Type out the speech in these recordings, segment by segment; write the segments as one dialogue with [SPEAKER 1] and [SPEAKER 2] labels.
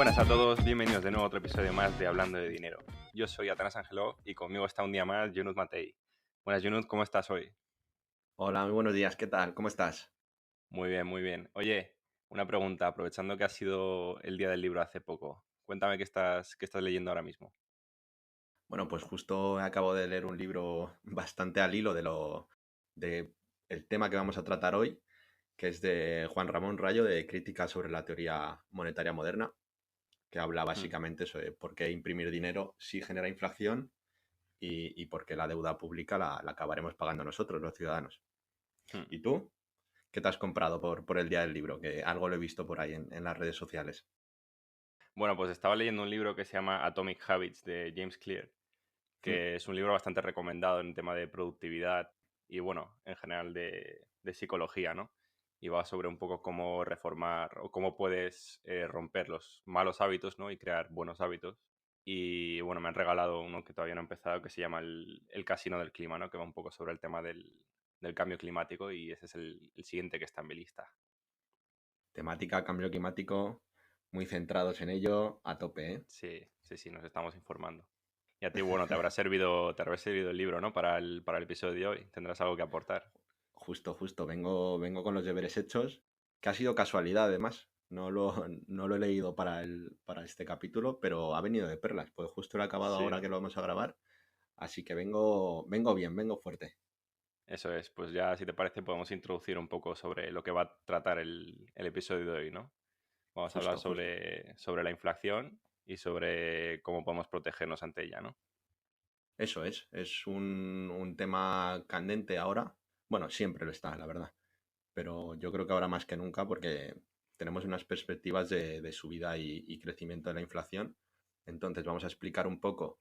[SPEAKER 1] buenas a todos, bienvenidos de nuevo a otro episodio más de Hablando de Dinero. Yo soy Atanás Angelov y conmigo está un día más Yunus Matei. Buenas Yunus, ¿cómo estás hoy?
[SPEAKER 2] Hola, muy buenos días, ¿qué tal? ¿Cómo estás?
[SPEAKER 1] Muy bien, muy bien. Oye, una pregunta, aprovechando que ha sido el día del libro hace poco, cuéntame qué estás leyendo ahora mismo.
[SPEAKER 2] Bueno, pues justo acabo de leer un libro bastante al hilo de el tema que vamos a tratar hoy, que es de Juan Ramón Rayo, de Crítica sobre la teoría monetaria moderna, que habla
[SPEAKER 1] Hmm,
[SPEAKER 2] básicamente sobre por qué imprimir dinero sí genera inflación y por qué la deuda pública la acabaremos pagando nosotros, los ciudadanos.
[SPEAKER 1] hmm.
[SPEAKER 2] ¿Y tú? ¿Qué te has comprado por el día del libro? Que algo lo he visto por ahí en las redes sociales.
[SPEAKER 1] Bueno, pues estaba leyendo un libro que se llama Atomic Habits de James Clear,
[SPEAKER 2] Mm.
[SPEAKER 1] que es un libro bastante recomendado en tema de productividad y, bueno, en general de psicología, ¿no? Y va sobre un poco cómo reformar o cómo puedes romper los malos hábitos, ¿no? Y crear buenos hábitos. Y, bueno, me han regalado uno que todavía no he empezado, que se llama el Casino del Clima, ¿no? Que va un poco sobre el tema del cambio climático y ese es el siguiente que está en mi lista.
[SPEAKER 2] Temática, cambio climático, muy centrados en ello, a tope, ¿eh?
[SPEAKER 1] Sí, sí, sí, nos estamos informando. Y a ti, bueno, te habrá servido el libro, ¿no? Para el episodio de hoy. Tendrás algo que aportar.
[SPEAKER 2] Justo, vengo con los deberes hechos, que ha sido casualidad además. No lo he leído para este capítulo, pero ha venido de perlas, pues justo lo he acabado
[SPEAKER 1] Sí,
[SPEAKER 2] ahora
[SPEAKER 1] ¿no?
[SPEAKER 2] que lo vamos a grabar, así que vengo bien, vengo fuerte.
[SPEAKER 1] Eso es, pues ya si te parece podemos introducir un poco sobre lo que va a tratar el episodio de hoy, ¿no? Vamos a hablar
[SPEAKER 2] Justo.
[SPEAKER 1] sobre la inflación y sobre cómo podemos protegernos ante ella, ¿no?
[SPEAKER 2] Eso es un tema candente ahora. Bueno, siempre lo está, la verdad, pero yo creo que ahora más que nunca porque tenemos unas perspectivas de subida y crecimiento de la inflación. Entonces vamos a explicar un poco,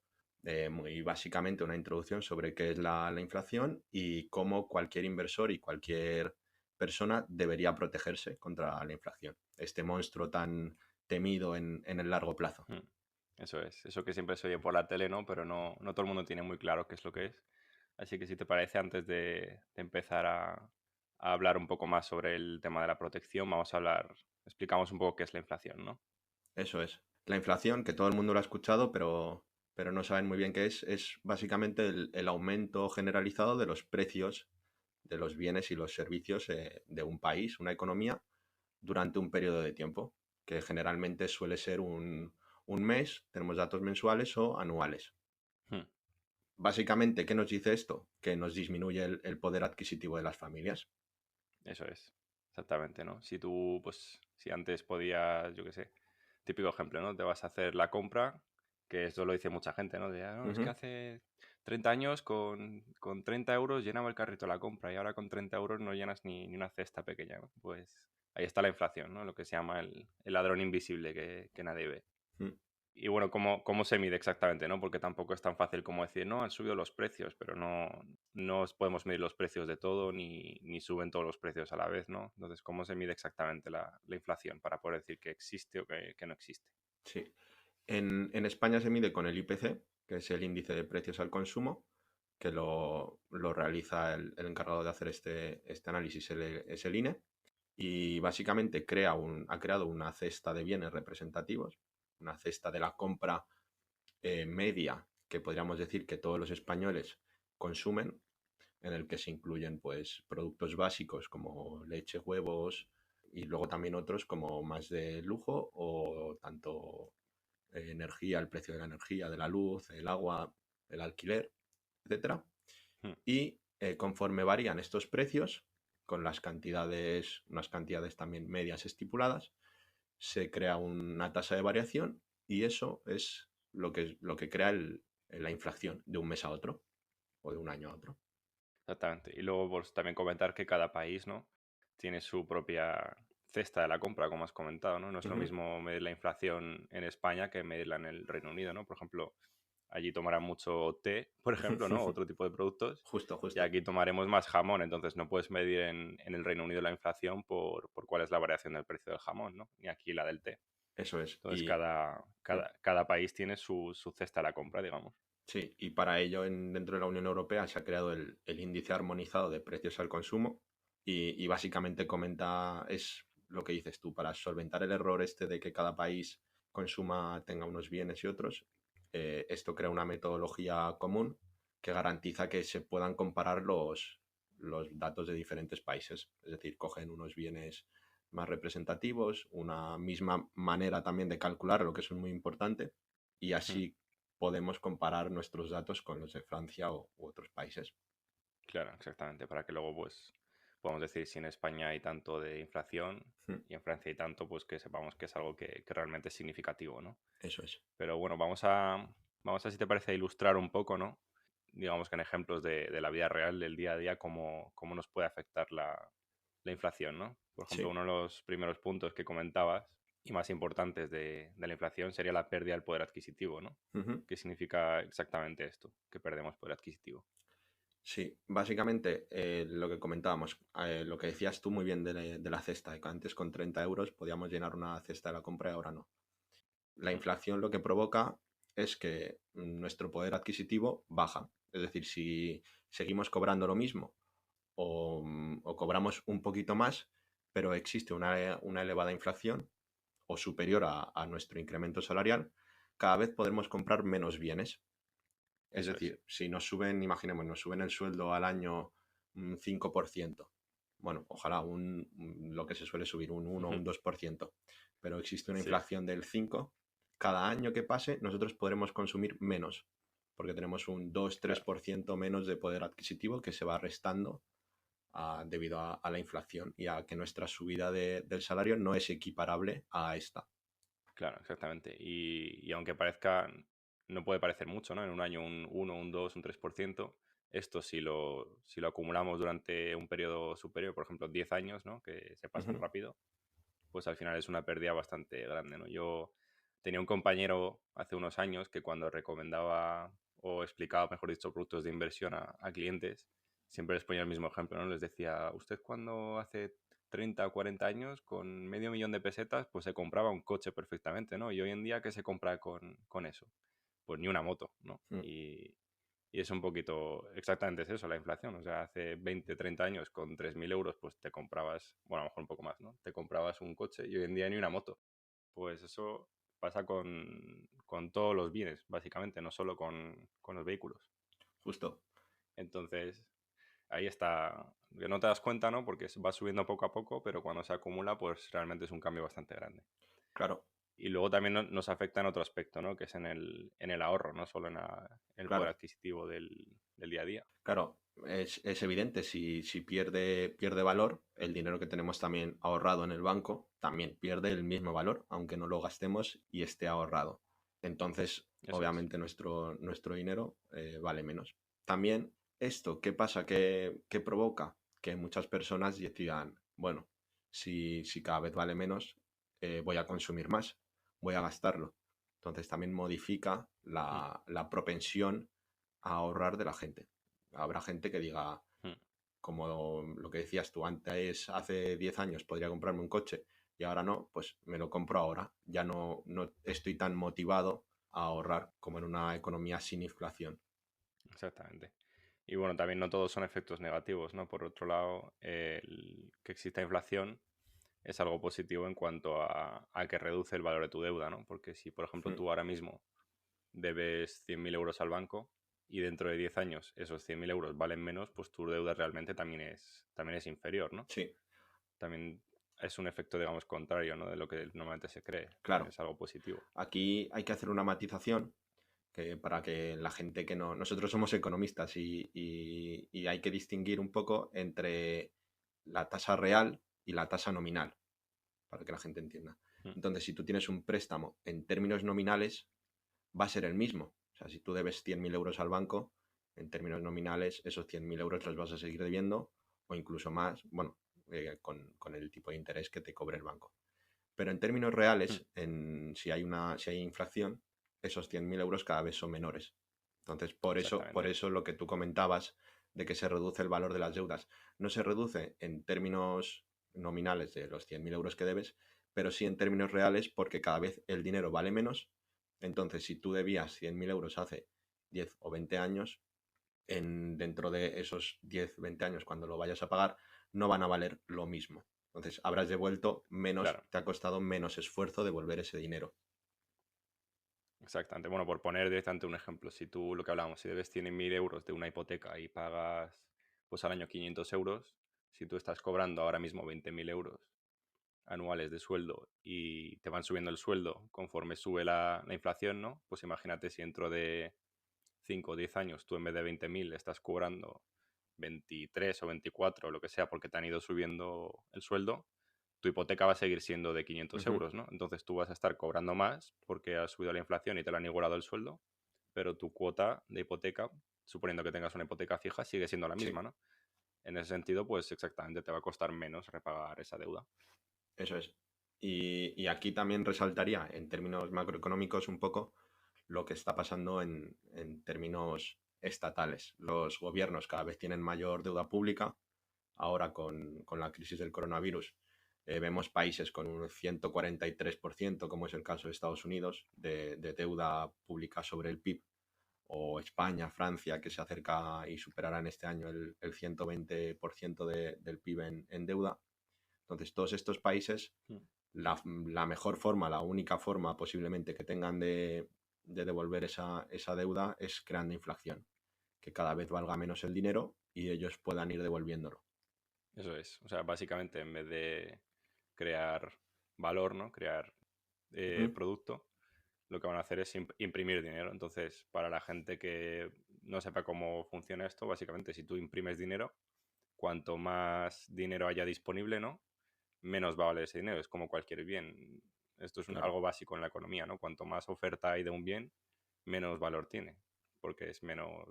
[SPEAKER 2] muy básicamente, una introducción sobre qué es la inflación y cómo cualquier inversor y cualquier persona debería protegerse contra la inflación, este monstruo tan temido en el largo plazo.
[SPEAKER 1] Mm. Eso es, eso que siempre se oye por la tele, ¿no? Pero no todo el mundo tiene muy claro qué es lo que es. Así que si te parece, antes de empezar a hablar un poco más sobre el tema de la protección, explicamos un poco qué es la inflación, ¿no?
[SPEAKER 2] Eso es. La inflación, que todo el mundo lo ha escuchado, pero no saben muy bien qué es básicamente el aumento generalizado de los precios de los bienes y los servicios de un país, una economía, durante un periodo de tiempo, que generalmente suele ser un mes, tenemos datos mensuales o anuales.
[SPEAKER 1] Hmm.
[SPEAKER 2] Básicamente, ¿qué nos dice esto? Que nos disminuye el poder adquisitivo de las familias.
[SPEAKER 1] Eso es, exactamente, ¿no? Si tú, pues, si antes podías, yo qué sé, típico ejemplo, ¿no? Te vas a hacer la compra, que esto lo dice mucha gente, ¿no? De, no, es que
[SPEAKER 2] Ujú.
[SPEAKER 1] hace 30 años con 30 euros llenaba el carrito de la compra y ahora con 30 euros no llenas ni una cesta pequeña, ¿no? Pues ahí está la inflación, ¿no? Lo que se llama el ladrón invisible que nadie ve.
[SPEAKER 2] Mm.
[SPEAKER 1] Y bueno, ¿cómo se mide exactamente, no? Porque tampoco es tan fácil como decir, no, han subido los precios, pero no podemos medir los precios de todo ni suben todos los precios a la vez, ¿no? Entonces, ¿cómo se mide exactamente la inflación para poder decir que existe o que no existe?
[SPEAKER 2] Sí. En España se mide con el IPC, que es el índice de precios al consumo, que lo realiza el encargado de hacer este análisis, es el INE, y básicamente ha creado una cesta de bienes representativos, una cesta de la compra media que podríamos decir que todos los españoles consumen, en el que se incluyen pues productos básicos como leche, huevos y luego también otros como más de lujo o tanto energía, el precio de la energía, de la luz, el agua, el alquiler, etcétera.
[SPEAKER 1] Hmm.
[SPEAKER 2] Y conforme varían estos precios, con las cantidades, unas cantidades también medias estipuladas, se crea una tasa de variación y eso es lo que crea la inflación de un mes a otro o de un año a otro.
[SPEAKER 1] Exactamente. Y luego, pues, también comentar que cada país, ¿no? Tiene su propia cesta de la compra, como has comentado, ¿no? No es lo
[SPEAKER 2] Ujú.
[SPEAKER 1] mismo medir la inflación en España que medirla en el Reino Unido, ¿no? Por ejemplo, allí tomarán mucho té, por ejemplo, ¿no? Otro tipo de productos. Y
[SPEAKER 2] Justo.
[SPEAKER 1] aquí tomaremos más jamón, entonces no puedes medir en el Reino Unido la inflación por cuál es la variación del precio del jamón, ¿no? Ni aquí la del té.
[SPEAKER 2] Eso es.
[SPEAKER 1] Entonces cada país tiene su cesta de la compra, digamos.
[SPEAKER 2] Sí, y para ello dentro de la Unión Europea se ha creado el índice armonizado de precios al consumo y básicamente comenta, es lo que dices tú, para solventar el error este de que cada país consuma tenga unos bienes y otros, esto crea una metodología común que garantiza que se puedan comparar los datos de diferentes países. Es decir, cogen unos bienes más representativos, una misma manera también de calcular, lo que es muy importante, y
[SPEAKER 1] Mm,
[SPEAKER 2] así podemos comparar nuestros datos con los de Francia u otros países.
[SPEAKER 1] claro, exactamente, para que luego pues podamos decir si en España hay tanto de inflación
[SPEAKER 2] Mm,
[SPEAKER 1] y en Francia hay tanto, pues que sepamos que es algo que realmente es significativo, ¿no?
[SPEAKER 2] eso es.
[SPEAKER 1] Pero bueno, vamos a, si te parece, ilustrar un poco, ¿no? Digamos que en ejemplos de la vida real, del día a día, cómo nos puede afectar la inflación, ¿no? Por ejemplo,
[SPEAKER 2] Sí.
[SPEAKER 1] uno de los primeros puntos que comentabas y más importantes de la inflación sería la pérdida del poder adquisitivo, ¿no?
[SPEAKER 2] Ujú.
[SPEAKER 1] ¿Qué significa exactamente esto? Que perdemos poder adquisitivo.
[SPEAKER 2] Sí, básicamente lo que comentábamos, lo que decías tú muy bien de la cesta, de que antes con 30 euros podíamos llenar una cesta de la compra y ahora no. La
[SPEAKER 1] Mm,
[SPEAKER 2] inflación lo que provoca es que nuestro poder adquisitivo baja. Es decir, si seguimos cobrando lo mismo o cobramos un poquito más, pero existe una elevada inflación o superior a nuestro incremento salarial, cada vez podremos comprar menos bienes. Es
[SPEAKER 1] eso es.
[SPEAKER 2] decir, si nos suben, imaginemos, nos suben el sueldo al año un 5%, bueno, ojalá lo que se suele subir, un 1 o un 2%, pero existe una
[SPEAKER 1] Sí,
[SPEAKER 2] inflación del 5%, cada año que pase nosotros podremos consumir menos, porque tenemos un dos tres
[SPEAKER 1] claro,
[SPEAKER 2] por ciento menos de poder adquisitivo que se va restando debido a la inflación y a que nuestra subida del salario no es equiparable a esta.
[SPEAKER 1] claro, exactamente. Y aunque parezca, no puede parecer mucho, ¿no? En un año un 1, un 2, un 3%. Esto si lo acumulamos durante un periodo superior, por ejemplo, 10 años, ¿no? Que se pasan
[SPEAKER 2] Ujú,
[SPEAKER 1] rápido, pues al final es una pérdida bastante grande, ¿no? Yo tenía un compañero hace unos años que cuando recomendaba o explicaba, mejor dicho, productos de inversión a clientes, siempre les ponía el mismo ejemplo, ¿no? Les decía, usted cuando hace 30 o 40 años, con medio millón de pesetas, pues se compraba un coche perfectamente, ¿no? Y hoy en día, ¿qué se compra con eso? Pues ni una moto, ¿no?
[SPEAKER 2] mm,
[SPEAKER 1] Y es un poquito, exactamente es eso, la inflación. O sea, hace 20 30 años con 3.000 euros, pues te comprabas, bueno, a lo mejor un poco más, ¿no? Te comprabas un coche y hoy en día ni una moto. Pues eso pasa con todos los bienes, básicamente, no solo con los vehículos.
[SPEAKER 2] justo.
[SPEAKER 1] Entonces, ahí está, que no te das cuenta, ¿no? Porque va subiendo poco a poco, pero cuando se acumula, pues realmente es un cambio bastante grande.
[SPEAKER 2] Claro,
[SPEAKER 1] Y luego también nos afecta en otro aspecto, ¿no? Que es en el ahorro, no solo en el poder
[SPEAKER 2] claro.
[SPEAKER 1] adquisitivo del día a día.
[SPEAKER 2] Claro, es evidente, si pierde valor, el dinero que tenemos también ahorrado en el banco también pierde el mismo valor, aunque no lo gastemos y esté ahorrado. Entonces,
[SPEAKER 1] Eso es.
[SPEAKER 2] obviamente, nuestro dinero vale menos. También esto, ¿qué pasa? ¿Qué provoca? Que muchas personas decidan, bueno, si cada vez vale menos, voy a consumir más, voy a gastarlo. Entonces también modifica
[SPEAKER 1] Mm,
[SPEAKER 2] la propensión a ahorrar de la gente. Habrá gente que diga,
[SPEAKER 1] mm.
[SPEAKER 2] como lo que decías tú antes, hace 10 años podría comprarme un coche y ahora no, pues me lo compro ahora. Ya no estoy tan motivado a ahorrar como en una economía sin inflación.
[SPEAKER 1] Exactamente. Y bueno, también no todos son efectos negativos, ¿no? Por otro lado, el que exista inflación es algo positivo en cuanto a que reduce el valor de tu deuda, ¿no? Porque si, por ejemplo,
[SPEAKER 2] Mm,
[SPEAKER 1] tú ahora mismo debes 100.000 euros al banco y dentro de 10 años esos 100.000 euros valen menos, pues tu deuda realmente también es inferior, ¿no?
[SPEAKER 2] sí,
[SPEAKER 1] También es un efecto, digamos, contrario, ¿no? De lo que normalmente se cree.
[SPEAKER 2] claro.
[SPEAKER 1] Es algo positivo.
[SPEAKER 2] Aquí hay que hacer una matización que para que la gente que no... Nosotros somos economistas y hay que distinguir un poco entre la tasa real y la tasa nominal, para que la gente entienda.
[SPEAKER 1] Mm,
[SPEAKER 2] Entonces, si tú tienes un préstamo en términos nominales, va a ser el mismo. O sea, si tú debes 100.000 euros al banco, en términos nominales, esos 100.000 euros los vas a seguir debiendo o incluso más, bueno, con el tipo de interés que te cobre el banco. Pero en términos
[SPEAKER 1] mm,
[SPEAKER 2] reales, si hay inflación, esos 100.000 euros cada vez son menores. Entonces, por
[SPEAKER 1] exactamente.
[SPEAKER 2] eso lo que tú comentabas de que se reduce el valor de las deudas, no se reduce en términos nominales de los 100.000 euros que debes, pero sí en términos reales porque cada vez el dinero vale menos. Entonces, si tú debías 100.000 euros hace 10 o 20 años, dentro de esos 10 20 años, cuando lo vayas a pagar, no van a valer lo mismo. Entonces, habrás devuelto menos,
[SPEAKER 1] Claro.
[SPEAKER 2] te ha costado menos esfuerzo devolver ese dinero.
[SPEAKER 1] Exactamente. Bueno, por poner directamente un ejemplo, si tú lo que hablábamos, si debes 100.000 euros de una hipoteca y pagas pues al año 500 euros, si tú estás cobrando ahora mismo 20.000 euros anuales de sueldo y te van subiendo el sueldo conforme sube la inflación, ¿no? Pues imagínate si dentro de 5 o 10 años tú en vez de 20.000 estás cobrando 23 o 24 o lo que sea porque te han ido subiendo el sueldo, tu hipoteca va a seguir siendo de 500
[SPEAKER 2] Ujú.
[SPEAKER 1] euros, ¿no? Entonces tú vas a estar cobrando más porque ha subido la inflación y te lo han igualado el sueldo, pero tu cuota de hipoteca, suponiendo que tengas una hipoteca fija, sigue siendo la
[SPEAKER 2] Sí,
[SPEAKER 1] misma, ¿no? En ese sentido, pues exactamente te va a costar menos repagar esa deuda.
[SPEAKER 2] eso es. Y aquí también resaltaría en términos macroeconómicos un poco lo que está pasando en términos estatales. Los gobiernos cada vez tienen mayor deuda pública. Ahora con la crisis del coronavirus vemos países con un 143%, como es el caso de Estados Unidos, de deuda pública sobre el PIB, o España, Francia, que se acerca y superará en este año el 120% del PIB en deuda. Entonces, todos estos países,
[SPEAKER 1] Mm.
[SPEAKER 2] la mejor forma, la única forma posiblemente que tengan de devolver esa deuda es creando inflación, que cada vez valga menos el dinero y ellos puedan ir devolviéndolo.
[SPEAKER 1] Eso es. O sea, básicamente en vez de crear valor, ¿no? Crear
[SPEAKER 2] Ujú.
[SPEAKER 1] producto, lo que van a hacer es imprimir dinero. Entonces, para la gente que no sepa cómo funciona esto, básicamente si tú imprimes dinero, cuanto más dinero haya disponible, ¿no? Menos va a valer ese dinero. Es como cualquier bien. Esto es
[SPEAKER 2] Claro.
[SPEAKER 1] algo básico en la economía, ¿no? Cuanto más oferta hay de un bien, menos valor tiene, porque es menos,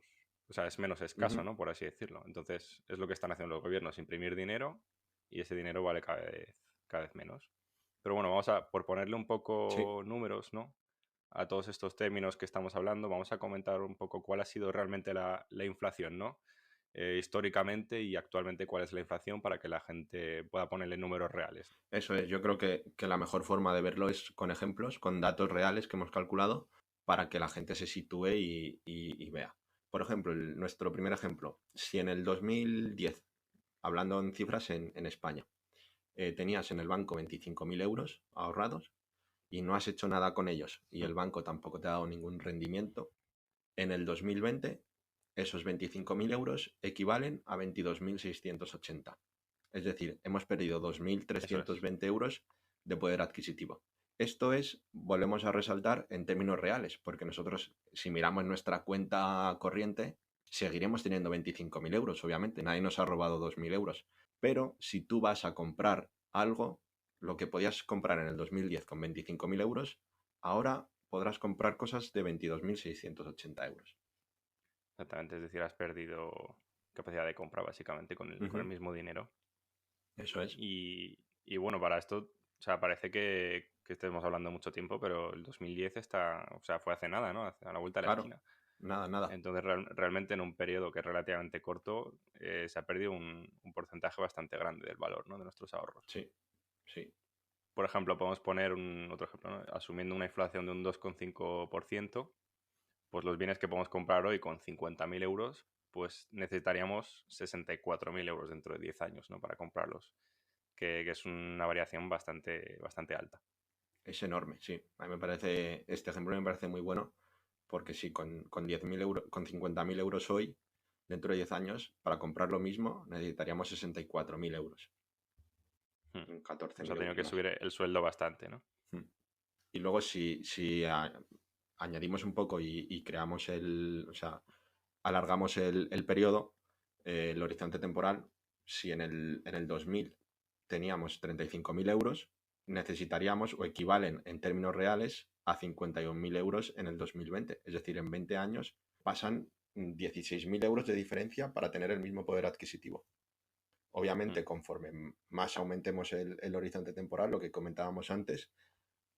[SPEAKER 1] o sea, es menos escaso,
[SPEAKER 2] Ujú.
[SPEAKER 1] ¿no? Por así decirlo. Entonces, es lo que están haciendo los gobiernos, imprimir dinero y ese dinero vale cada vez menos. Pero bueno, vamos a, por ponerle un
[SPEAKER 2] Sí,
[SPEAKER 1] poco números, ¿no? A todos estos términos que estamos hablando, vamos a comentar un poco cuál ha sido realmente la inflación, ¿no? Históricamente y actualmente cuál es la inflación para que la gente pueda ponerle números reales.
[SPEAKER 2] eso es. Yo creo que la mejor forma de verlo es con ejemplos, con datos reales que hemos calculado para que la gente se sitúe y vea. Por ejemplo, nuestro primer ejemplo, si en el 2010, hablando en cifras en España, tenías en el banco 25.000 euros ahorrados y no has hecho nada con ellos y
[SPEAKER 1] Mm.
[SPEAKER 2] el banco tampoco te ha dado ningún rendimiento, en el 2020 esos 25.000 euros equivalen a 22.680. Es decir, hemos perdido
[SPEAKER 1] Eso es.
[SPEAKER 2] 2.320 euros de poder adquisitivo. Esto es, volvemos a resaltar, en términos reales, porque nosotros, si miramos nuestra cuenta corriente, seguiremos teniendo 25.000 euros, obviamente, nadie nos ha robado 2.000 euros. Pero si tú vas a comprar algo, lo que podías comprar en el 2010 con 25.000 euros, ahora podrás comprar cosas de 22.680 euros.
[SPEAKER 1] Exactamente, es decir, has perdido capacidad de compra básicamente con el
[SPEAKER 2] Ujú.
[SPEAKER 1] mismo dinero.
[SPEAKER 2] Eso es.
[SPEAKER 1] Y bueno, para esto, o sea, parece que estemos hablando mucho tiempo, pero el 2010 está, o sea, fue hace nada, ¿no? A la vuelta de la
[SPEAKER 2] Claro,
[SPEAKER 1] esquina.
[SPEAKER 2] nada, nada.
[SPEAKER 1] Entonces, realmente en un periodo que es relativamente corto, se ha perdido un porcentaje bastante grande del valor, ¿no? De nuestros ahorros.
[SPEAKER 2] Sí, sí.
[SPEAKER 1] Por ejemplo, podemos poner otro ejemplo, ¿no? Asumiendo una inflación de un 2,5%, pues los bienes que podemos comprar hoy con 50.000 euros, pues necesitaríamos 64.000 euros dentro de 10 años, ¿no? Para comprarlos, que es una variación bastante alta.
[SPEAKER 2] Es enorme, sí. A mí me parece, este ejemplo me parece muy bueno, porque sí, con 10.000 euros, con 50.000 euros hoy, dentro de 10 años, para comprar lo mismo necesitaríamos 64.000 euros.
[SPEAKER 1] Hmm.
[SPEAKER 2] 14.000
[SPEAKER 1] Nos ha tenido
[SPEAKER 2] euros
[SPEAKER 1] que
[SPEAKER 2] más.
[SPEAKER 1] subir el sueldo bastante, ¿no?
[SPEAKER 2] Mm. Y luego si añadimos un poco y creamos o sea, alargamos el periodo, el horizonte temporal, si en el 2000 teníamos 35.000 euros, necesitaríamos o equivalen en términos reales a 51.000 euros en el 2020. Es decir, en 20 años pasan 16.000 euros de diferencia para tener el mismo poder adquisitivo.
[SPEAKER 1] Hmm.
[SPEAKER 2] Obviamente, conforme más aumentemos el horizonte temporal, lo que comentábamos antes,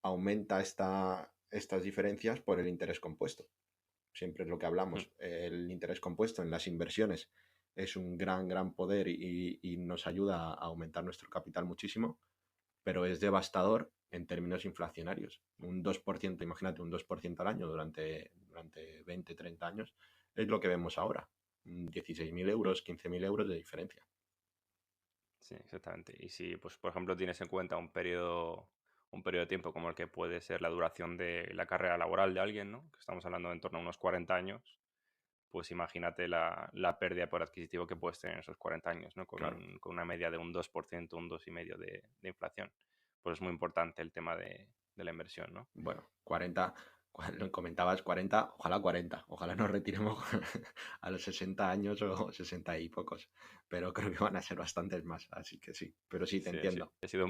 [SPEAKER 2] aumenta estas diferencias por el interés compuesto. Siempre es lo que
[SPEAKER 1] Hmm.
[SPEAKER 2] hablamos. El interés compuesto en las inversiones es un gran poder y nos ayuda a aumentar nuestro capital muchísimo, pero es devastador en términos inflacionarios. Un 2%, imagínate, un 2% al año durante 20, 30 años, es lo que vemos ahora. 16.000
[SPEAKER 1] Hmm.
[SPEAKER 2] euros, 15.000 euros de diferencia.
[SPEAKER 1] Sí, exactamente. Y si, pues, por ejemplo, tienes en cuenta un un periodo de tiempo como el que puede ser la duración de la carrera laboral de alguien, ¿no? Que estamos hablando de en torno a unos 40 años, pues imagínate la pérdida por adquisitivo que puedes tener en esos 40 años, ¿no?
[SPEAKER 2] Claro.
[SPEAKER 1] Con una media de un 2%, un 2,5% de inflación. Pues es muy importante el tema de la inversión, ¿no?
[SPEAKER 2] Bueno, 40, lo comentabas 40, ojalá 40, ojalá nos retiremos a los 60 años o 60 y pocos, pero creo que van a ser bastantes más, así que sí, pero sí, te
[SPEAKER 1] Sí,
[SPEAKER 2] entiendo.
[SPEAKER 1] he sido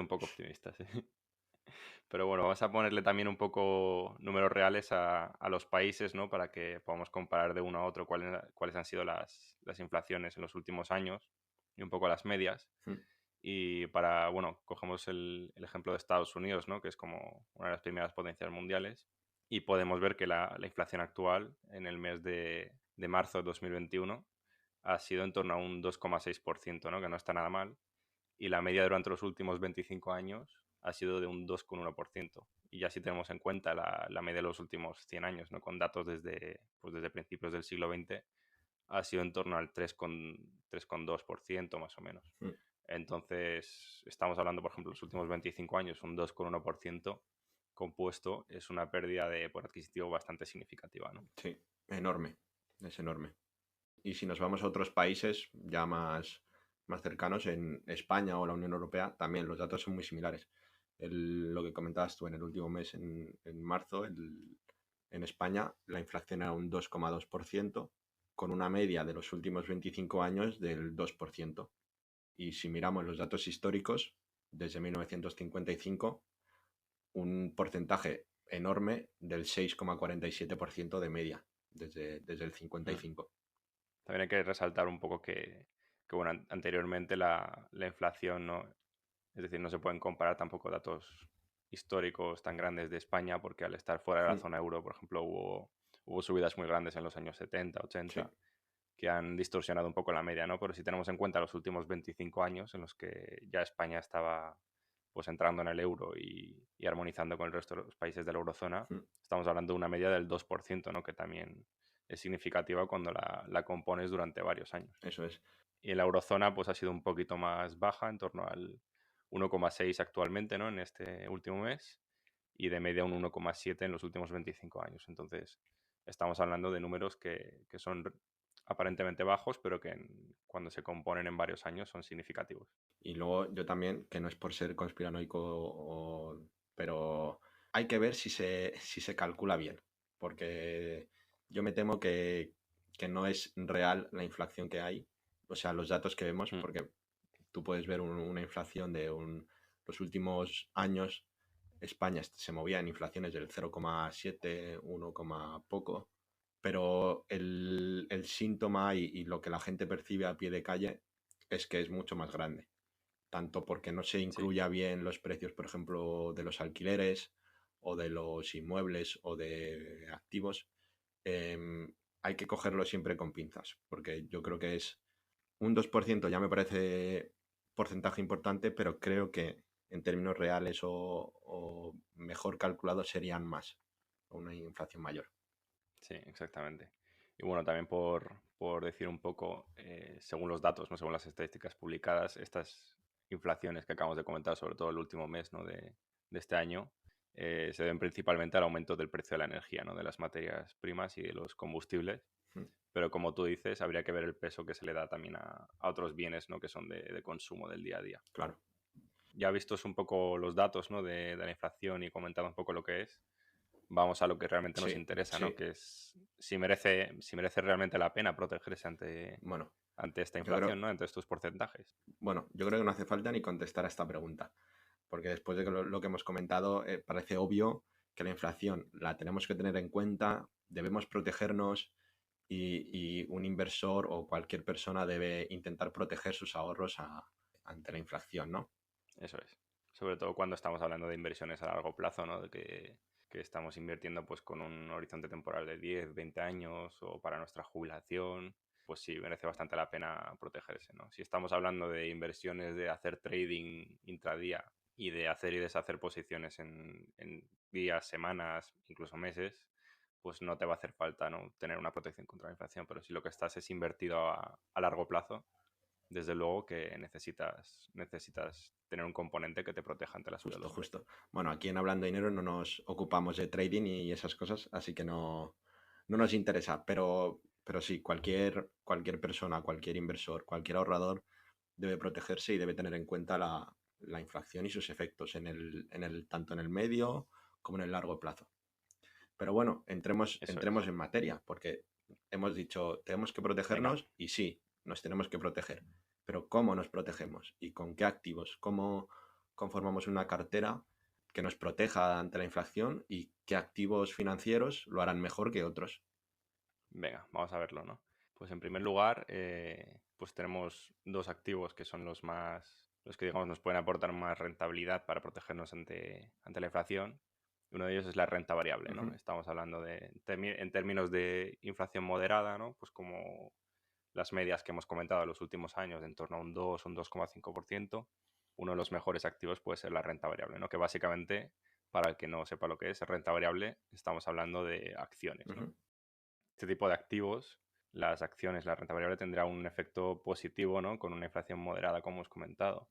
[SPEAKER 1] un poco optimista, sí. Pero bueno, vamos a ponerle también un poco números reales a los países, ¿no? Para que podamos comparar de uno a otro cuáles han sido las inflaciones en los últimos años y un poco las medias.
[SPEAKER 2] Mm.
[SPEAKER 1] Y para, bueno, cogemos el ejemplo de Estados Unidos, ¿no? Que es como una de las primeras potencias mundiales. Y podemos ver que la inflación actual en el mes de marzo de 2021 ha sido en torno a un 2,6%, ¿no? Que no está nada mal. Y la media durante los últimos 25 años ha sido de un 2,1%. Y ya si tenemos en cuenta la media de los últimos 100 años, ¿no? Con datos desde principios del siglo XX, ha sido en torno al 3,2% más o menos.
[SPEAKER 2] Mm.
[SPEAKER 1] Entonces, estamos hablando, por ejemplo, los últimos 25 años, un 2,1% compuesto es una pérdida de por adquisitivo bastante significativa, ¿no?
[SPEAKER 2] Sí, enorme, es enorme. Y si nos vamos a otros países ya más cercanos, en España o la Unión Europea, también los datos son muy similares. Lo que comentabas tú en el último mes, en marzo, en España la inflación era un 2,2%, con una media de los últimos 25 años del 2%. Y si miramos los datos históricos, desde 1955, un porcentaje enorme del 6,47% de media, desde el
[SPEAKER 1] Mm.
[SPEAKER 2] 55.
[SPEAKER 1] También hay que resaltar un poco que, bueno, anteriormente la inflación no, es decir, no se pueden comparar tampoco datos históricos tan grandes de España porque al estar fuera de la
[SPEAKER 2] Mm.
[SPEAKER 1] zona euro, por ejemplo, hubo subidas muy grandes en los años 70,
[SPEAKER 2] Sí,
[SPEAKER 1] 80 que han distorsionado un poco la media, ¿no? Pero si tenemos en cuenta los últimos 25 años en los que ya España estaba pues entrando en el euro y armonizando con el resto de los países de la eurozona,
[SPEAKER 2] mm,
[SPEAKER 1] estamos hablando de una media del 2%, ¿no? Que también es significativa cuando la compones durante varios años.
[SPEAKER 2] eso es.
[SPEAKER 1] Y en la eurozona pues ha sido un poquito más baja, en torno al 1,6 actualmente, ¿no? En este último mes y de media un 1,7 en los últimos 25 años. Entonces, estamos hablando de números que son aparentemente bajos, pero que cuando se componen en varios años son significativos.
[SPEAKER 2] Y luego yo también, que no es por ser conspiranoico, pero hay que ver si se calcula bien, porque yo me temo que no es real la inflación que hay, o sea, los datos que vemos,
[SPEAKER 1] Mm.
[SPEAKER 2] porque tú puedes ver una inflación los últimos años. España se movía en inflaciones del 0,7, 1, poco, pero el síntoma y lo que la gente percibe a pie de calle es que es mucho más grande, tanto porque no se
[SPEAKER 1] Sí,
[SPEAKER 2] incluya bien los precios, por ejemplo, de los alquileres o de los inmuebles o de activos. Hay que cogerlo siempre con pinzas, porque yo creo que es un 2% ya me parece porcentaje importante, pero creo que en términos reales o mejor calculados serían más, una inflación mayor.
[SPEAKER 1] sí, exactamente. Y bueno, también por decir un poco, según los datos, ¿no? Según las estadísticas publicadas, estas inflaciones que acabamos de comentar, sobre todo el último mes, ¿no? de este año, se deben principalmente al aumento del precio de la energía, ¿no? De las materias primas y de los combustibles.
[SPEAKER 2] Mm.
[SPEAKER 1] Pero como tú dices, habría que ver el peso que se le da también a otros bienes, ¿no? Que son de consumo del día a día.
[SPEAKER 2] Claro,
[SPEAKER 1] Ya vistos un poco los datos, ¿no? de la inflación y comentado un poco lo que es, vamos a lo que realmente nos
[SPEAKER 2] sí,
[SPEAKER 1] interesa, ¿no?
[SPEAKER 2] sí.
[SPEAKER 1] Que es si merece realmente la pena protegerse
[SPEAKER 2] Bueno,
[SPEAKER 1] ante esta
[SPEAKER 2] yo
[SPEAKER 1] inflación,
[SPEAKER 2] creo,
[SPEAKER 1] ¿no? Ante estos porcentajes.
[SPEAKER 2] yo creo que no hace falta ni contestar a esta pregunta, porque después de lo que hemos comentado, parece obvio que la inflación la tenemos que tener en cuenta, debemos protegernos y un inversor o cualquier persona debe intentar proteger sus ahorros ante la inflación, ¿no?
[SPEAKER 1] Eso es. Sobre todo cuando estamos hablando de inversiones a largo plazo, ¿no? De que estamos invirtiendo pues con un horizonte temporal de 10, 20 años o para nuestra jubilación, pues sí, merece bastante la pena protegerse, ¿no? Si estamos hablando de inversiones de hacer trading intradía y de hacer y deshacer posiciones en días, semanas, incluso meses, pues no te va a hacer falta, ¿no? Tener una protección contra la inflación, pero si lo que estás es invertido a largo plazo, desde luego que necesitas tener un componente que te proteja ante la subida de
[SPEAKER 2] Justo,
[SPEAKER 1] los precios.
[SPEAKER 2] justo. Bueno, aquí en Hablando de Dinero no nos ocupamos de trading y esas cosas, así que no nos interesa. Pero sí, cualquier persona, cualquier inversor, cualquier ahorrador debe protegerse y debe tener en cuenta la inflación y sus efectos tanto en el medio como en el largo plazo. Pero bueno,
[SPEAKER 1] Eso es.
[SPEAKER 2] entremos en materia, porque hemos dicho, tenemos que
[SPEAKER 1] Venga,
[SPEAKER 2] protegernos y sí, nos tenemos que proteger. Pero ¿cómo nos protegemos? ¿Y con qué activos? ¿Cómo conformamos una cartera que nos proteja ante la inflación y qué activos financieros lo harán mejor que otros?
[SPEAKER 1] venga, vamos a verlo, ¿no? Pues en primer lugar, pues tenemos dos activos que son los que digamos nos pueden aportar más rentabilidad para protegernos ante la inflación. Uno de ellos es la renta variable, ¿no?
[SPEAKER 2] Ujú.
[SPEAKER 1] Estamos hablando en términos de inflación moderada, ¿no? Pues como las medias que hemos comentado en los últimos años, de en torno a un 2, un 2,5%, uno de los mejores activos puede ser la renta variable, ¿no? Que básicamente, para el que no sepa lo que es renta variable, estamos hablando de acciones, ¿no?
[SPEAKER 2] Ujú.
[SPEAKER 1] Este tipo de activos, las acciones, la renta variable tendrá un efecto positivo, ¿no? Con una inflación moderada, como hemos comentado.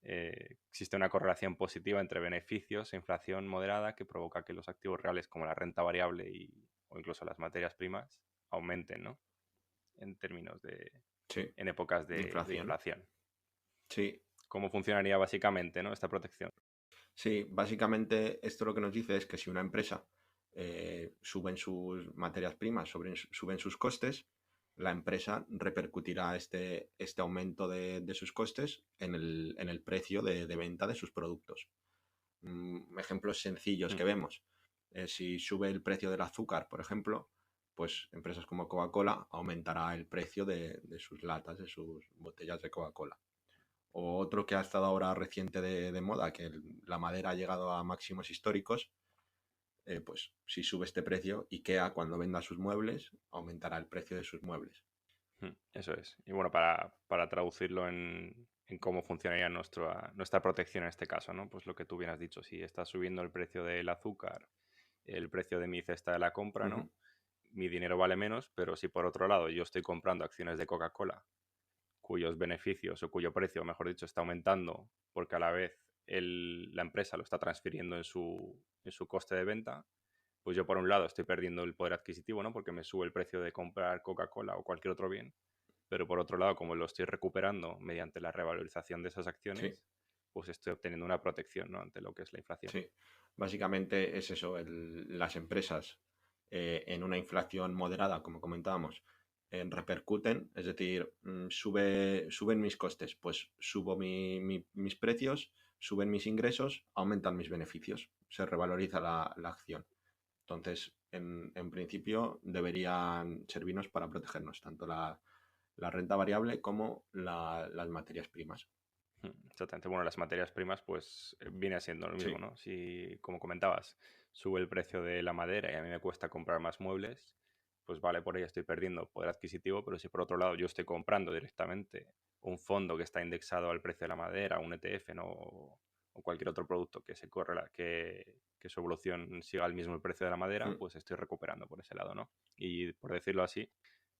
[SPEAKER 1] Existe una correlación positiva entre beneficios e inflación moderada que provoca que los activos reales como la renta variable o incluso las materias primas aumenten, ¿no? En términos
[SPEAKER 2] Sí,
[SPEAKER 1] en épocas
[SPEAKER 2] de
[SPEAKER 1] de
[SPEAKER 2] inflación.
[SPEAKER 1] inflación.
[SPEAKER 2] Sí,
[SPEAKER 1] ¿Cómo funcionaría básicamente, ¿no? Esta protección?
[SPEAKER 2] sí, básicamente esto lo que nos dice es que si una empresa suben sus materias primas, suben sus costes, la empresa repercutirá este aumento de sus costes en el precio de venta de sus productos. Ejemplos sencillos
[SPEAKER 1] Mm,
[SPEAKER 2] que vemos. Si sube el precio del azúcar, por ejemplo, pues empresas como Coca-Cola aumentará el precio de sus latas, de sus botellas de Coca-Cola. O otro que ha estado ahora reciente de moda, que la madera ha llegado a máximos históricos, pues si sube este precio, IKEA cuando venda sus muebles aumentará el precio de sus muebles.
[SPEAKER 1] eso es. Y bueno, para traducirlo en cómo funcionaría nuestra protección en este caso, ¿no? Pues lo que tú bien has dicho, si está subiendo el precio del azúcar, el precio de mi cesta de la compra,
[SPEAKER 2] Ujú.
[SPEAKER 1] ¿no? Mi dinero vale menos, pero si por otro lado yo estoy comprando acciones de Coca-Cola cuyos beneficios o cuyo precio, mejor dicho, está aumentando porque a la vez la empresa lo está transfiriendo en su coste de venta, pues yo por un lado estoy perdiendo el poder adquisitivo, ¿no? Porque me sube el precio de comprar Coca-Cola o cualquier otro bien, pero por otro lado, como lo estoy recuperando mediante la revalorización de esas
[SPEAKER 2] Sí,
[SPEAKER 1] acciones, pues estoy obteniendo una protección, ¿no? Ante lo que es la inflación.
[SPEAKER 2] sí. Básicamente es eso, las empresas en una inflación moderada, como comentábamos, repercuten, es decir, suben mis costes, pues subo mis precios, suben mis ingresos, aumentan mis beneficios, se revaloriza la acción. Entonces, en principio, deberían servirnos para protegernos, tanto la renta variable como las materias primas.
[SPEAKER 1] Exactamente. Bueno, las materias primas, pues viene siendo lo mismo,
[SPEAKER 2] Sí,
[SPEAKER 1] ¿no? Si, como comentabas, sube el precio de la madera y a mí me cuesta comprar más muebles, pues vale, por ahí estoy perdiendo poder adquisitivo, pero si por otro lado yo estoy comprando directamente un fondo que está indexado al precio de la madera, un ETF, ¿no? O cualquier otro producto que se correla, que su evolución siga al mismo el precio de la madera,
[SPEAKER 2] mm,
[SPEAKER 1] pues estoy recuperando por ese lado, ¿no? Y por decirlo así,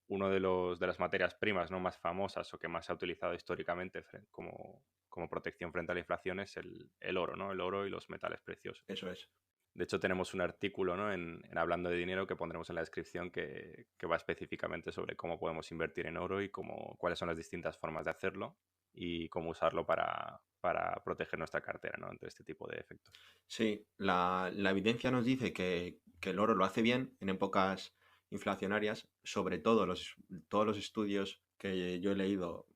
[SPEAKER 1] uno de las materias primas, ¿no? Más famosas o que más se ha utilizado históricamente como protección frente a la inflación es el oro, ¿no? El oro y los metales preciosos.
[SPEAKER 2] eso es.
[SPEAKER 1] De hecho, tenemos un artículo, ¿no? en Hablando de Dinero que pondremos en la descripción que va específicamente sobre cómo podemos invertir en oro y cuáles son las distintas formas de hacerlo y cómo usarlo para proteger nuestra cartera, ¿no? Ante este tipo de efectos.
[SPEAKER 2] Sí, la evidencia nos dice que el oro lo hace bien en épocas inflacionarias, sobre todo todos los estudios que yo he leído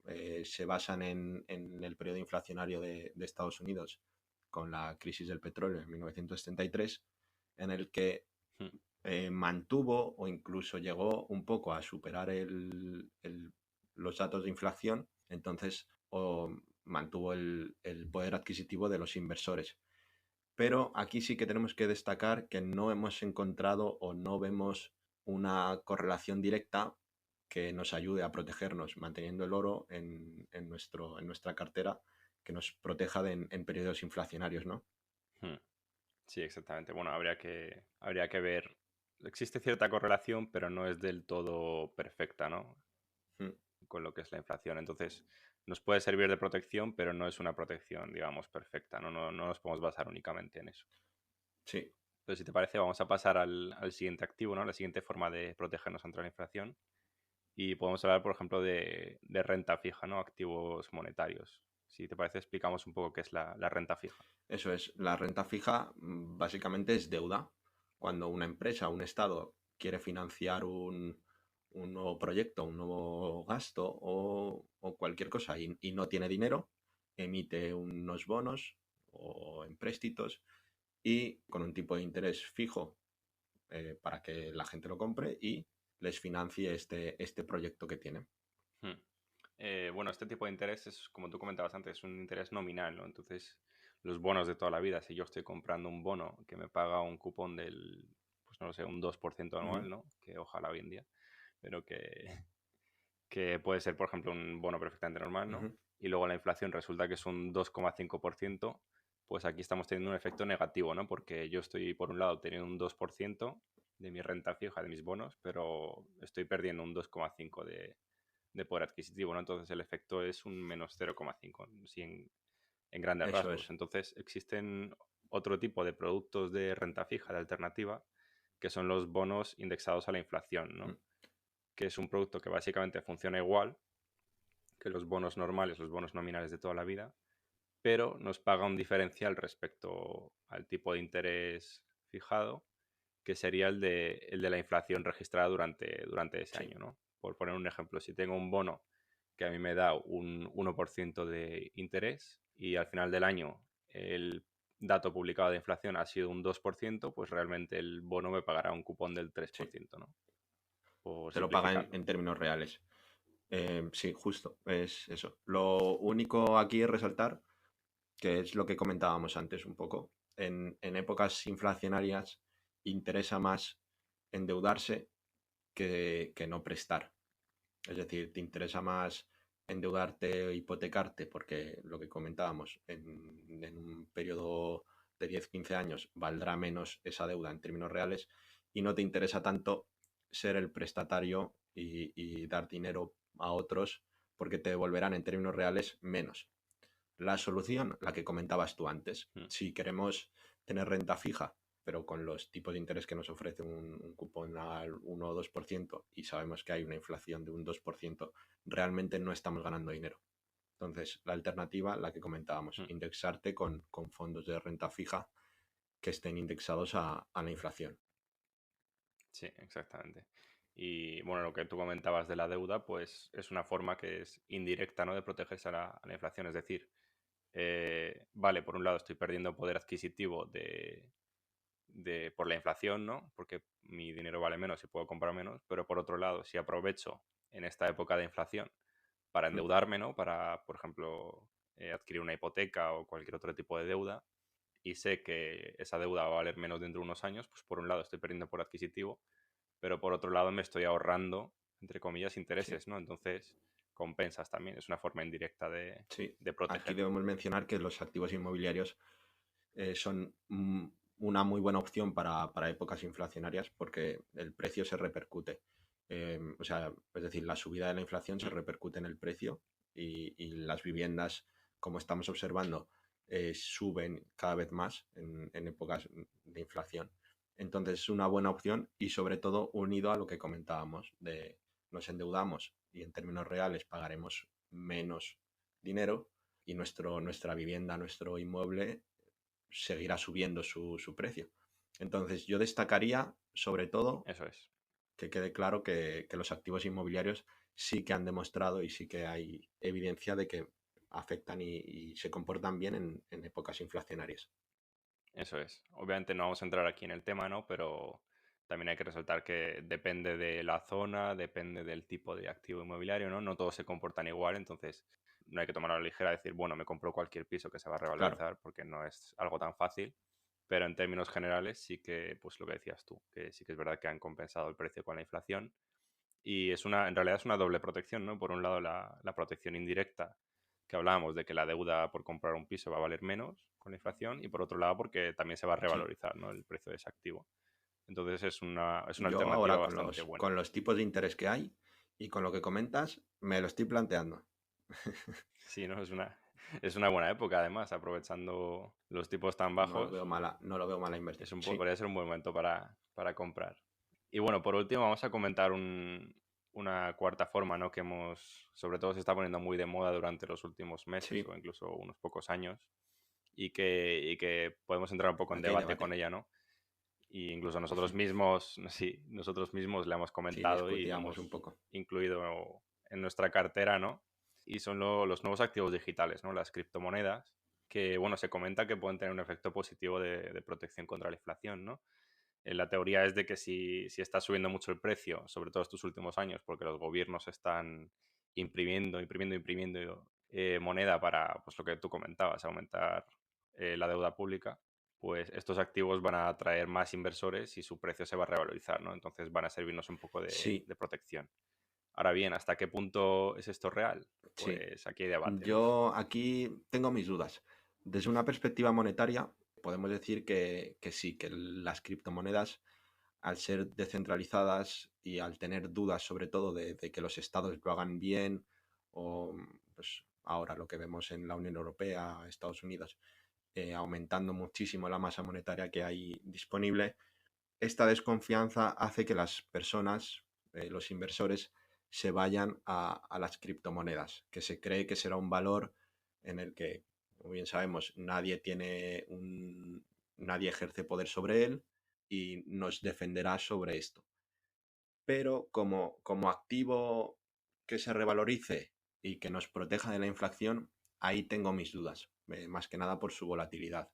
[SPEAKER 2] se basan en el periodo inflacionario de Estados Unidos con la crisis del petróleo en 1973, en el que
[SPEAKER 1] Mm,
[SPEAKER 2] mantuvo o incluso llegó un poco a superar los datos de inflación, entonces mantuvo el poder adquisitivo de los inversores. Pero aquí sí que tenemos que destacar que no hemos encontrado o no vemos una correlación directa que nos ayude a protegernos, manteniendo el oro en nuestra cartera, que nos proteja en periodos inflacionarios, ¿no?
[SPEAKER 1] mm. Sí, exactamente. Bueno, habría que ver. Existe cierta correlación, pero no es del todo perfecta, ¿no?
[SPEAKER 2] Mm,
[SPEAKER 1] Con lo que es la inflación. Entonces, nos puede servir de protección, pero no es una protección, digamos, perfecta, no nos podemos basar únicamente en eso.
[SPEAKER 2] Sí,
[SPEAKER 1] Entonces, si te parece, vamos a pasar al siguiente activo, ¿no? La siguiente forma de protegernos contra la inflación. Y podemos hablar, por ejemplo, de renta fija, ¿no? Activos monetarios. Si te parece, explicamos un poco qué es la renta fija.
[SPEAKER 2] eso es. La renta fija básicamente es deuda. Cuando una empresa, un estado quiere financiar un nuevo proyecto, un nuevo gasto o cualquier cosa y no tiene dinero, emite unos bonos o empréstitos y con un tipo de interés fijo para que la gente lo compre y les financie este proyecto que tienen.
[SPEAKER 1] Hmm. Bueno, este tipo de interés es, como tú comentabas antes, es un interés nominal, ¿no? Entonces, los bonos de toda la vida, si yo estoy comprando un bono que me paga un cupón del, pues no lo sé, un 2%
[SPEAKER 2] Ujú,
[SPEAKER 1] anual, ¿no? Que ojalá hoy en día, pero que puede ser, por ejemplo, un bono perfectamente normal, ¿no?
[SPEAKER 2] ujú.
[SPEAKER 1] Y luego la inflación resulta que es un 2,5%, pues aquí estamos teniendo un efecto negativo, ¿no? Porque yo estoy, por un lado, teniendo un 2% de mi renta fija, de mis bonos, pero estoy perdiendo un 2,5% de poder adquisitivo, ¿no? Entonces el efecto es un menos 0,5, sí, en grandes
[SPEAKER 2] Eso
[SPEAKER 1] rasgos.
[SPEAKER 2] es.
[SPEAKER 1] Entonces existen otro tipo de productos de renta fija, de alternativa, que son los bonos indexados a la inflación,
[SPEAKER 2] Mm,
[SPEAKER 1] ¿no? Que es un producto que básicamente funciona igual que los bonos normales, los bonos nominales de toda la vida, pero nos paga un diferencial respecto al tipo de interés fijado, que sería el de la inflación registrada durante ese
[SPEAKER 2] sí,
[SPEAKER 1] año, ¿no? Por poner un ejemplo, si tengo un bono que a mí me da un 1% de interés y al final del año el dato publicado de inflación ha sido un 2%, pues realmente el bono me pagará un cupón del
[SPEAKER 2] sí.
[SPEAKER 1] 3%, ¿no? Por
[SPEAKER 2] Te lo pagan
[SPEAKER 1] simplificarlo.
[SPEAKER 2] en términos reales. Sí, justo, es eso. Lo único aquí es resaltar, que es lo que comentábamos antes un poco, en épocas inflacionarias interesa más endeudarse que no prestar. Es decir, te interesa más endeudarte o hipotecarte porque lo que comentábamos, en un periodo de 10 15 años valdrá menos esa deuda en términos reales y no te interesa tanto ser el prestatario y dar dinero a otros porque te devolverán en términos reales menos. La solución, la que comentabas tú antes,
[SPEAKER 1] Mm.
[SPEAKER 2] si queremos tener renta fija, pero con los tipos de interés que nos ofrece un cupón al 1 o 2% y sabemos que hay una inflación de un 2%, realmente no estamos ganando dinero. Entonces, la alternativa, la que comentábamos,
[SPEAKER 1] Mm.
[SPEAKER 2] indexarte con fondos de renta fija que estén indexados a la inflación.
[SPEAKER 1] Sí, exactamente. Y bueno, lo que tú comentabas de la deuda, pues es una forma que es indirecta, ¿no? De protegerse a la inflación. Es decir, vale, por un lado estoy perdiendo poder adquisitivo por la inflación, ¿no? Porque mi dinero vale menos y puedo comprar menos, pero por otro lado, si aprovecho en esta época de inflación para
[SPEAKER 2] Mm,
[SPEAKER 1] endeudarme, ¿no? Para, por ejemplo, adquirir una hipoteca o cualquier otro tipo de deuda y sé que esa deuda va a valer menos dentro de unos años, pues por un lado estoy perdiendo por adquisitivo, pero por otro lado me estoy ahorrando, entre comillas,
[SPEAKER 2] sí,
[SPEAKER 1] intereses, ¿no? Entonces compensas también, es una forma indirecta
[SPEAKER 2] sí.
[SPEAKER 1] de
[SPEAKER 2] Aquí
[SPEAKER 1] proteger.
[SPEAKER 2] debemos mencionar que los activos inmobiliarios son una muy buena opción para épocas inflacionarias porque el precio se repercute. O sea, es decir, la subida de la inflación se
[SPEAKER 1] Mm.
[SPEAKER 2] repercute en el precio y las viviendas, como estamos observando, suben cada vez más en épocas de inflación. Entonces es una buena opción y sobre todo unido a lo que comentábamos, de nos endeudamos y en términos reales pagaremos menos dinero y nuestra vivienda, nuestro inmueble seguirá subiendo su precio. Entonces, yo destacaría sobre todo
[SPEAKER 1] Eso es.
[SPEAKER 2] que quede claro que los activos inmobiliarios sí que han demostrado y sí que hay evidencia de que afectan y se comportan bien en épocas inflacionarias.
[SPEAKER 1] Eso es. Obviamente no vamos a entrar aquí en el tema, ¿no? Pero también hay que resaltar que depende de la zona, depende del tipo de activo inmobiliario, ¿no? No todos se comportan igual, entonces no hay que tomarlo a la ligera y decir, bueno, me compro cualquier piso que se va a
[SPEAKER 2] Claro,
[SPEAKER 1] revalorizar porque no es algo tan fácil. Pero en términos generales sí que, pues lo que decías tú, que sí que es verdad que han compensado el precio con la inflación y en realidad es una doble protección, ¿no? Por un lado, la protección indirecta, que hablábamos de que la deuda por comprar un piso va a valer menos con la inflación, y por otro lado, porque también se va a
[SPEAKER 2] sí.
[SPEAKER 1] revalorizar, ¿no? El precio de ese activo. Entonces es una
[SPEAKER 2] Yo
[SPEAKER 1] alternativa
[SPEAKER 2] ahora con
[SPEAKER 1] bastante
[SPEAKER 2] los,
[SPEAKER 1] buena.
[SPEAKER 2] con los tipos de interés que hay y con lo que comentas, me lo estoy planteando.
[SPEAKER 1] Sí, ¿no? Es una buena época, además, aprovechando los tipos tan
[SPEAKER 2] No lo veo
[SPEAKER 1] bajos,
[SPEAKER 2] mala, no lo veo mala inversión. Sí,
[SPEAKER 1] podría ser un buen momento para comprar. Y bueno, por último, vamos a comentar una cuarta forma, ¿no? Que sobre todo se está poniendo muy de moda durante los últimos meses
[SPEAKER 2] sí,
[SPEAKER 1] o incluso unos pocos años y que podemos entrar un poco en
[SPEAKER 2] aquí hay
[SPEAKER 1] debate con
[SPEAKER 2] debate.
[SPEAKER 1] ella, ¿no? Y incluso nosotros mismos, sí, nosotros mismos le hemos
[SPEAKER 2] Sí,
[SPEAKER 1] comentado y la
[SPEAKER 2] discutíamos un
[SPEAKER 1] hemos
[SPEAKER 2] poco.
[SPEAKER 1] incluido en nuestra cartera, ¿no? Y son los nuevos activos digitales, ¿no? Las criptomonedas, que, bueno, se comenta que pueden tener un efecto positivo de protección contra la inflación, ¿no? La teoría es de que si está subiendo mucho el precio, sobre todo estos últimos años, porque los gobiernos están imprimiendo moneda para, pues lo que tú comentabas, aumentar la deuda pública, pues estos activos van a atraer más inversores y su precio se va a revalorizar, ¿no? Entonces van a servirnos un poco
[SPEAKER 2] Sí,
[SPEAKER 1] de protección. Ahora bien, ¿hasta qué punto es esto real?
[SPEAKER 2] sí.
[SPEAKER 1] Pues aquí hay debate, ¿no?
[SPEAKER 2] Yo aquí tengo mis dudas. Desde una perspectiva monetaria, podemos decir que sí, que las criptomonedas, al ser descentralizadas y al tener dudas sobre todo de que los estados lo hagan bien, o pues ahora lo que vemos en la Unión Europea, Estados Unidos, aumentando muchísimo la masa monetaria que hay disponible, esta desconfianza hace que las personas, los inversores, se vayan a las criptomonedas, que se cree que será un valor en el que, como bien sabemos, nadie ejerce poder sobre él y nos defenderá sobre esto. Pero como activo que se revalorice y que nos proteja de la inflación, ahí tengo mis dudas, más que nada por su volatilidad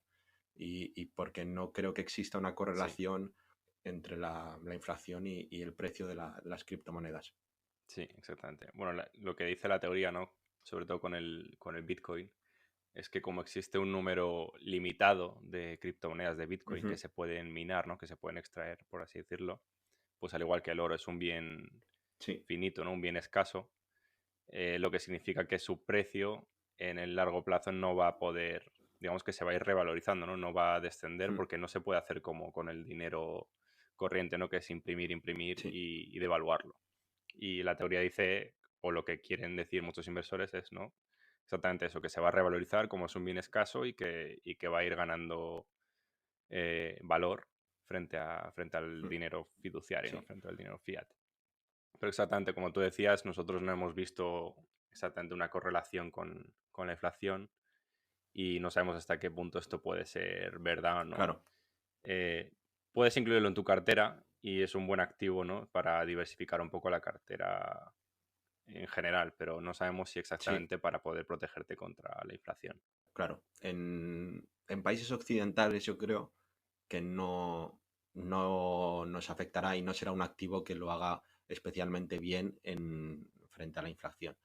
[SPEAKER 2] y porque no creo que exista una
[SPEAKER 1] Sí,
[SPEAKER 2] correlación entre la inflación y el precio de las criptomonedas.
[SPEAKER 1] sí, exactamente. Bueno, lo que dice la teoría, ¿no? Sobre todo con el Bitcoin, es que como existe un número limitado de criptomonedas de Bitcoin que
[SPEAKER 2] Ujú.
[SPEAKER 1] se pueden minar, ¿no? Que se pueden extraer, por así decirlo, pues al igual que el oro es un bien
[SPEAKER 2] Sí,
[SPEAKER 1] finito, ¿no? Un bien escaso, lo que significa que su precio en el largo plazo no va a poder, digamos que se va a ir revalorizando, ¿no? No va a descender
[SPEAKER 2] mm,
[SPEAKER 1] porque no se puede hacer como con el dinero corriente, ¿no? Que es imprimir
[SPEAKER 2] sí,
[SPEAKER 1] y devaluarlo. Y la teoría dice, o lo que quieren decir muchos inversores es, ¿no? Exactamente eso, que se va a revalorizar como es un bien escaso y que va a ir ganando valor frente al
[SPEAKER 2] mm,
[SPEAKER 1] dinero fiduciario, ¿no?
[SPEAKER 2] sí,
[SPEAKER 1] Frente al dinero fiat. Pero exactamente, como tú decías, nosotros no hemos visto exactamente una correlación con la inflación y no sabemos hasta qué punto esto puede ser verdad o no.
[SPEAKER 2] claro,
[SPEAKER 1] Eh, Puedes incluirlo en tu cartera y es un buen activo, ¿no? Para diversificar un poco la cartera en general, pero no sabemos si
[SPEAKER 2] sí,
[SPEAKER 1] exactamente para poder protegerte contra la inflación.
[SPEAKER 2] claro. En países occidentales yo creo que no nos afectará y no será un activo que lo haga especialmente bien frente a la inflación.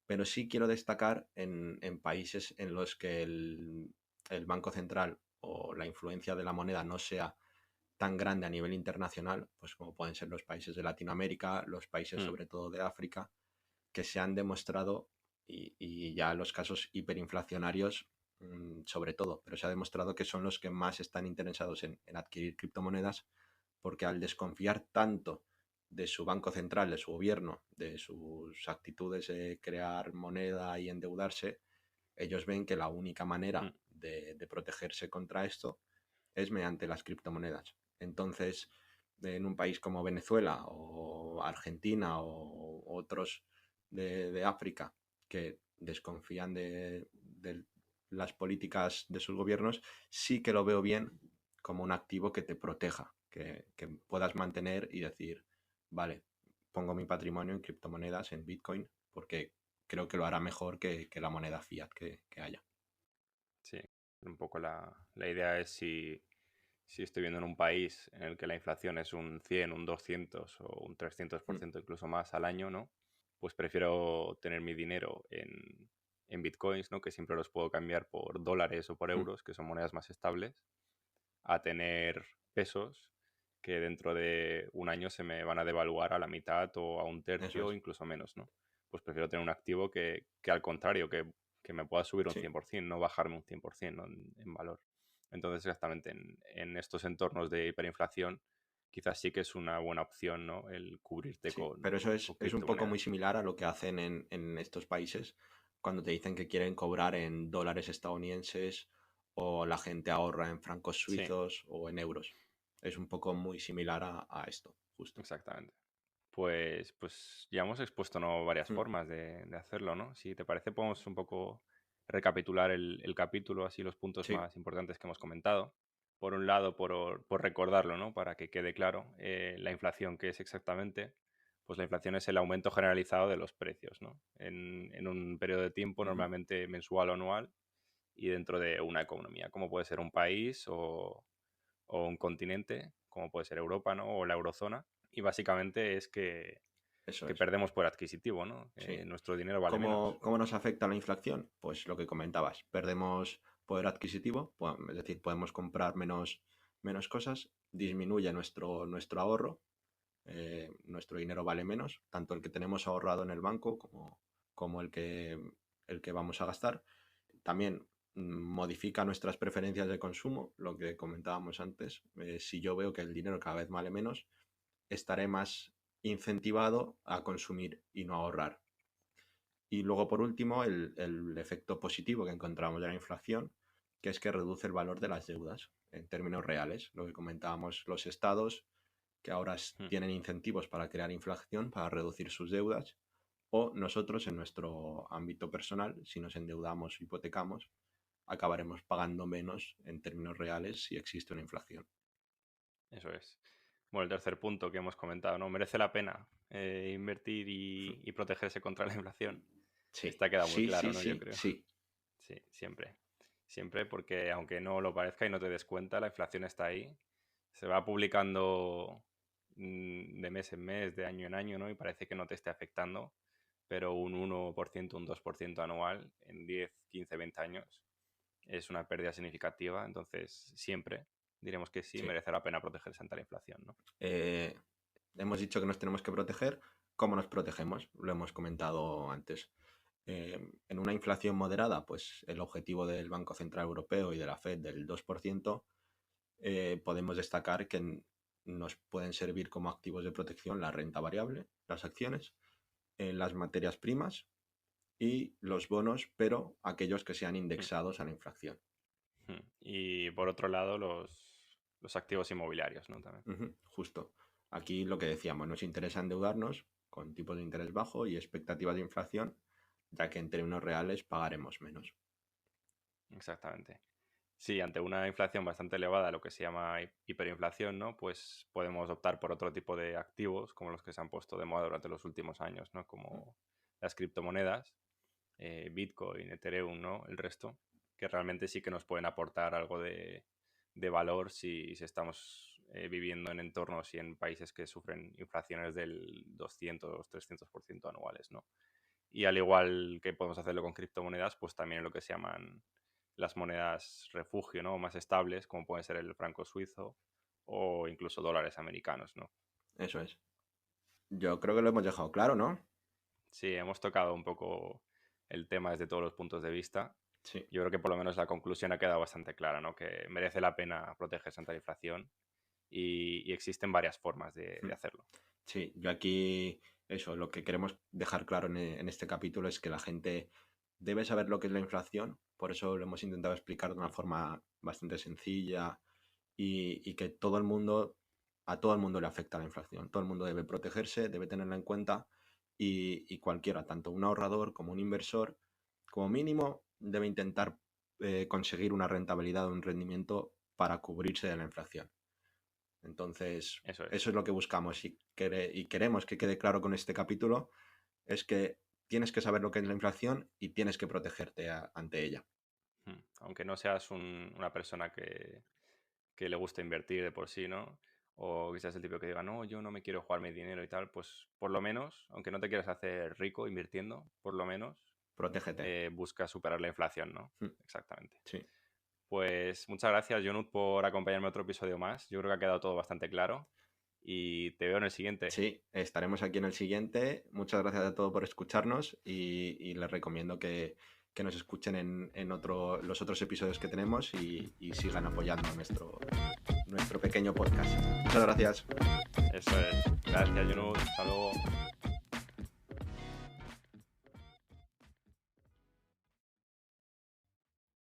[SPEAKER 2] Pero sí quiero destacar en países en los que el Banco Central o la influencia de la moneda no sea tan grande a nivel internacional, pues como pueden ser los países de Latinoamérica, los países
[SPEAKER 1] Mm,
[SPEAKER 2] sobre todo de África, que se han demostrado, y ya los casos hiperinflacionarios sobre todo, pero se ha demostrado que son los que más están interesados en adquirir criptomonedas, porque al desconfiar tanto de su banco central, de su gobierno, de sus actitudes de crear moneda y endeudarse, ellos ven que la única manera
[SPEAKER 1] mm,
[SPEAKER 2] de protegerse contra esto es mediante las criptomonedas. Entonces, en un país como Venezuela o Argentina o otros de África que desconfían de las políticas de sus gobiernos, sí que lo veo bien como un activo que te proteja, que puedas mantener y decir, vale, pongo mi patrimonio en criptomonedas, en Bitcoin, porque creo que lo hará mejor que la moneda fiat que haya.
[SPEAKER 1] sí, un poco la idea es si estoy viendo en un país en el que la inflación es un 100, un 200 o un
[SPEAKER 2] Mm,
[SPEAKER 1] 300% incluso más al año, ¿no? Pues prefiero tener mi dinero en bitcoins, ¿no? Que siempre los puedo cambiar por dólares o por
[SPEAKER 2] mm,
[SPEAKER 1] euros, que son monedas más estables, a tener pesos que dentro de un año se me van a devaluar a la mitad o a un
[SPEAKER 2] eso
[SPEAKER 1] tercio o
[SPEAKER 2] es.
[SPEAKER 1] incluso menos, ¿no? Pues prefiero tener un activo que al contrario, que me pueda subir un
[SPEAKER 2] Sí.
[SPEAKER 1] 100%, no bajarme un 100%, ¿no? En valor. Entonces, exactamente, en estos entornos de hiperinflación, quizás sí que es una buena opción, ¿no? El cubrirte
[SPEAKER 2] Sí, pero eso
[SPEAKER 1] con
[SPEAKER 2] es un poco muy
[SPEAKER 1] criptomonedas.
[SPEAKER 2] similar a lo que hacen en estos países cuando te dicen que quieren cobrar en dólares estadounidenses o la gente ahorra en francos
[SPEAKER 1] Sí,
[SPEAKER 2] suizos o en euros. Es un poco muy similar a esto, justo.
[SPEAKER 1] exactamente. Pues ya hemos expuesto, ¿no?, varias
[SPEAKER 2] Mm,
[SPEAKER 1] formas de hacerlo, ¿no? Si te parece, podemos un poco recapitular el capítulo, así los puntos
[SPEAKER 2] sí,
[SPEAKER 1] más importantes que hemos comentado. Por un lado, por recordarlo, ¿no? Para que quede claro, la inflación, ¿qué es exactamente? Pues la inflación es el aumento generalizado de los precios, ¿no? En un periodo de tiempo,
[SPEAKER 2] ujú,
[SPEAKER 1] normalmente mensual o anual, y dentro de una economía, como puede ser un país o un continente, como puede ser Europa, ¿no? O la eurozona. Y básicamente es
[SPEAKER 2] eso
[SPEAKER 1] que
[SPEAKER 2] es.
[SPEAKER 1] perdemos poder adquisitivo, ¿no?
[SPEAKER 2] Sí.
[SPEAKER 1] Nuestro dinero vale
[SPEAKER 2] ¿Cómo,
[SPEAKER 1] menos.
[SPEAKER 2] cómo nos afecta la inflación? Pues lo que comentabas, perdemos poder adquisitivo, es decir, podemos comprar menos cosas, disminuye nuestro ahorro, nuestro dinero vale menos, tanto el que tenemos ahorrado en el banco como el que vamos a gastar. También modifica nuestras preferencias de consumo, lo que comentábamos antes. Si yo veo que el dinero cada vez vale menos, estaré más incentivado a consumir y no a ahorrar. Y luego, por último, el efecto positivo que encontramos de la inflación, que es que reduce el valor de las deudas en términos reales. Lo que comentábamos, los estados que ahora
[SPEAKER 1] Mm.
[SPEAKER 2] tienen incentivos para crear inflación, para reducir sus deudas, o nosotros en nuestro ámbito personal, si nos endeudamos o hipotecamos, acabaremos pagando menos en términos reales si existe una inflación.
[SPEAKER 1] Eso es. Bueno, el tercer punto que hemos comentado, ¿no? ¿Merece la pena invertir y protegerse contra la inflación?
[SPEAKER 2] Sí,
[SPEAKER 1] Esta queda muy
[SPEAKER 2] sí, sí,
[SPEAKER 1] claro, ¿no? Yo
[SPEAKER 2] sí,
[SPEAKER 1] creo.
[SPEAKER 2] sí.
[SPEAKER 1] Sí, siempre. Siempre, porque aunque no lo parezca y no te des cuenta, la inflación está ahí. Se va publicando de mes en mes, de año en año, ¿no? Y parece que no te esté afectando, pero un 1%, un 2% anual en 10, 15, 20 años es una pérdida significativa. Entonces, siempre diremos que sí,
[SPEAKER 2] Sí.
[SPEAKER 1] merece la pena protegerse ante la inflación, ¿no?
[SPEAKER 2] Eh, hemos dicho que nos tenemos que proteger. ¿Cómo nos protegemos? Lo hemos comentado antes. En una inflación moderada, pues el objetivo del Banco Central Europeo y de la Fed del 2%, podemos destacar que nos pueden servir como activos de protección la renta variable, las acciones, las materias primas y los bonos, pero aquellos que sean
[SPEAKER 1] Mm,
[SPEAKER 2] indexados a la inflación.
[SPEAKER 1] Y por otro lado, los activos inmobiliarios, ¿no? También.
[SPEAKER 2] Ujú, justo. Aquí lo que decíamos, nos interesa endeudarnos con tipos de interés bajo y expectativas de inflación, ya que en términos reales pagaremos menos.
[SPEAKER 1] Exactamente. Sí, ante una inflación bastante elevada, lo que se llama hiperinflación, ¿no? Pues podemos optar por otro tipo de activos, como los que se han puesto de moda durante los últimos años, ¿no? Como las criptomonedas, Bitcoin, Ethereum, ¿no? El resto, que realmente sí que nos pueden aportar algo de valor si estamos viviendo en entornos y en países que sufren inflaciones del 200-300% anuales, ¿no? Y al igual que podemos hacerlo con criptomonedas, pues también lo que se llaman las monedas refugio, ¿no? Más estables, como puede ser el franco suizo o incluso dólares americanos, ¿no?
[SPEAKER 2] Eso es. Yo creo que lo hemos dejado claro, ¿no?
[SPEAKER 1] Sí, hemos tocado un poco el tema desde todos los puntos de vista.
[SPEAKER 2] Sí.
[SPEAKER 1] Yo creo que por lo menos la conclusión ha quedado bastante clara, ¿no? Que merece la pena protegerse ante la inflación y existen varias formas de hacerlo.
[SPEAKER 2] Sí, yo aquí, eso, lo que queremos dejar claro en este capítulo es que la gente debe saber lo que es la inflación, por eso lo hemos intentado explicar de una forma bastante sencilla y que a todo el mundo le afecta la inflación, todo el mundo debe protegerse, debe tenerla en cuenta y cualquiera, tanto un ahorrador como un inversor, como mínimo, debe intentar conseguir una rentabilidad o un rendimiento para cubrirse de la inflación. Entonces,
[SPEAKER 1] Eso es.
[SPEAKER 2] eso es lo que buscamos y queremos que quede claro con este capítulo, es que tienes que saber lo que es la inflación y tienes que protegerte ante ella.
[SPEAKER 1] Aunque no seas una persona que le gusta invertir de por sí, ¿no? O que seas el tipo que diga, no, yo no me quiero jugar mi dinero y tal, pues por lo menos, aunque no te quieras hacer rico invirtiendo, por lo menos
[SPEAKER 2] Protégete.
[SPEAKER 1] busca superar la inflación, ¿no?
[SPEAKER 2] Mm,
[SPEAKER 1] Exactamente.
[SPEAKER 2] sí.
[SPEAKER 1] Pues muchas gracias, Jonut, por acompañarme a otro episodio más. Yo creo que ha quedado todo bastante claro y te veo en el siguiente.
[SPEAKER 2] Sí, estaremos aquí en el siguiente. Muchas gracias a todos por escucharnos y les recomiendo que nos escuchen en los otros episodios que tenemos y sigan apoyando nuestro pequeño podcast. Muchas gracias.
[SPEAKER 1] Eso es. Gracias, Jonut. Hasta luego.